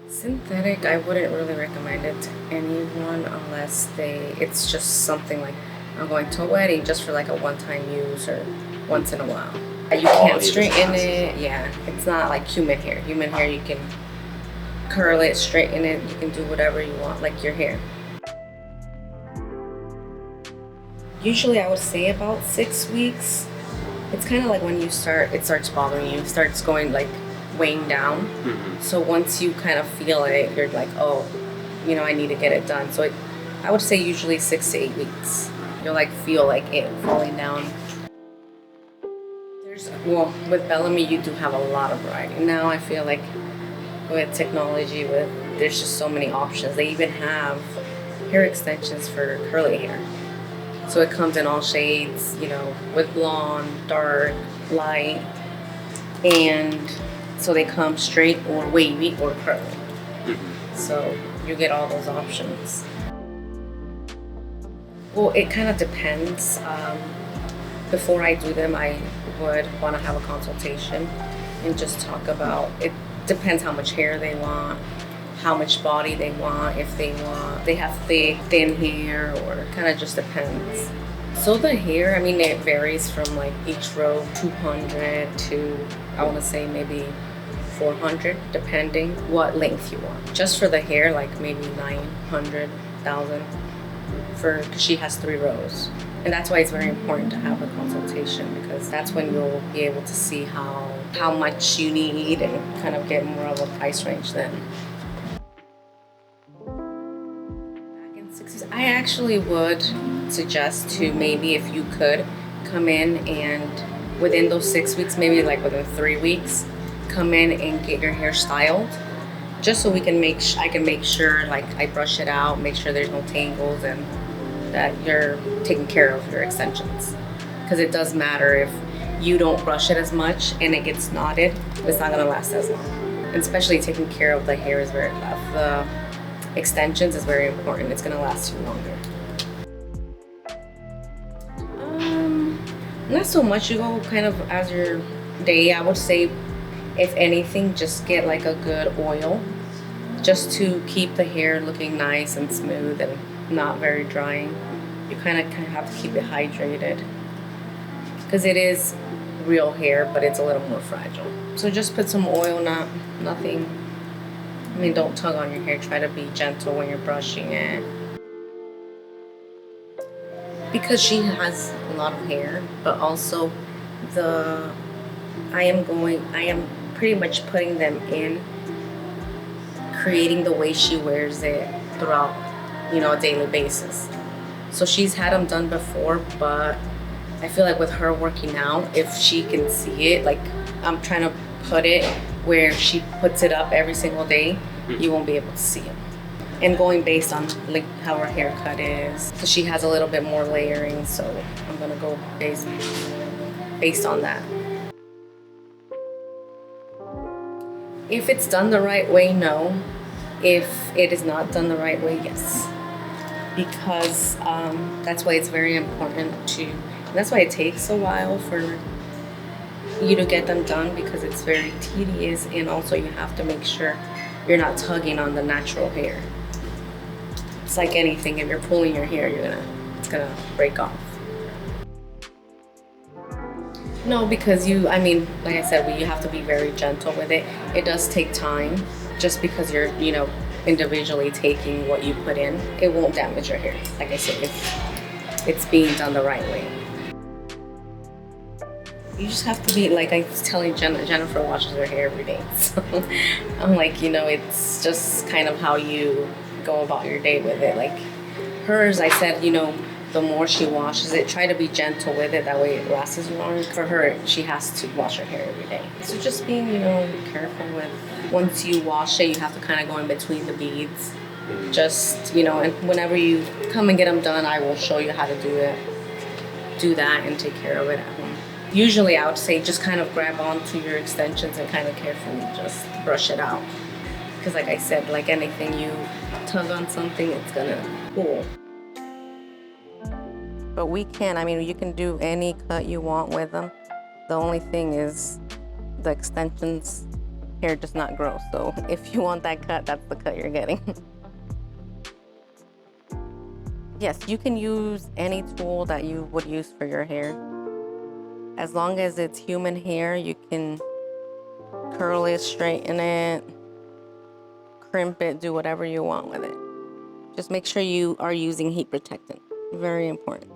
Synthetic, I wouldn't really recommend it to anyone unless it's just something like I'm going to a wedding just for like a one-time use or once in a while. You can't straighten it. Yeah, it's not like human hair. Human hair, you can curl it, straighten it, you can do whatever you want, like your hair. Usually I would say about 6 weeks. It's kind of like when it starts bothering you, it starts going like weighing down. So once you kind of feel it, you're like, oh, I need to get it done. So I would say usually 6 to 8 weeks. You'll like feel like it falling down. Well, with Bellamy, you do have a lot of variety. Now I feel like with technology, there's just so many options. They even have hair extensions for curly hair. So it comes in all shades, with blonde, dark, light. And so they come straight or wavy or curly. So you get all those options. Well, it kind of depends. Before I do them, I would want to have a consultation and just talk about it. Depends how much hair they want, how much body they want, if they have thick, thin hair, or it kind of just depends. So the hair, it varies from like each row 200 to I want to say maybe 400, depending what length you want. Just for the hair, like maybe 900, 1,000 because she has 3 rows. And that's why it's very important to have a consultation, because that's when you'll be able to see how much you need and kind of get more of a price range then. Back in 60s, I actually would suggest to maybe if you could come in and within those 6 weeks, maybe like within 3 weeks, come in and get your hair styled, just so I can make sure like I brush it out, make sure there's no tangles, and that you're taking care of your extensions. Because it does matter if you don't brush it as much and it gets knotted, it's not gonna last as long. And especially taking care of the hair the extensions is very important. It's gonna last you longer. Not so much. You go kind of as your day. I would say, if anything, just get like a good oil, just to keep the hair looking nice and smooth and not very drying. You kind of have to keep it hydrated because it is real hair, but it's a little more fragile. So just put some oil, nothing. Don't tug on your hair. Try to be gentle when you're brushing it. Because she has a lot of hair, but also I am pretty much putting them in, creating the way she wears it throughout, a daily basis. So she's had them done before, but I feel like with her working out, if she can see it, like I'm trying to put it where she puts it up every single day, you won't be able to see it. And going based on like how her haircut is, because she has a little bit more layering, so I'm gonna go based on that. If it's done the right way, no. If it is not done the right way, yes. Because that's why it's very important that's why it takes a while for you to get them done, because it's very tedious, and also you have to make sure you're not tugging on the natural hair. It's like anything, if you're pulling your hair, it's gonna break off. No, because like I said, you have to be very gentle with it. It does take time, just because you're, individually taking what you put in. It won't damage your hair. Like I said, if it's being done the right way. You just have to be, like I was telling Jennifer washes her hair every day. So I'm like, it's just kind of how you go about your day with it. Like hers, I said, the more she washes it, try to be gentle with it. That way it lasts longer. For her, she has to wash her hair every day. So just being, careful with, once you wash it, you have to kind of go in between the beads. Just, and whenever you come and get them done, I will show you how to do that and take care of it at home. Usually I would say just kind of grab onto your extensions and kind of carefully just brush it out. Because like I said, like anything, you tug on something, it's gonna pull. But we can, I mean, you can do any cut you want with them. The only thing is the extensions, hair does not grow. So if you want that cut, that's the cut you're getting. Yes, you can use any tool that you would use for your hair. As long as it's human hair, you can curl it, straighten it, crimp it, do whatever you want with it. Just make sure you are using heat protectant. Very important.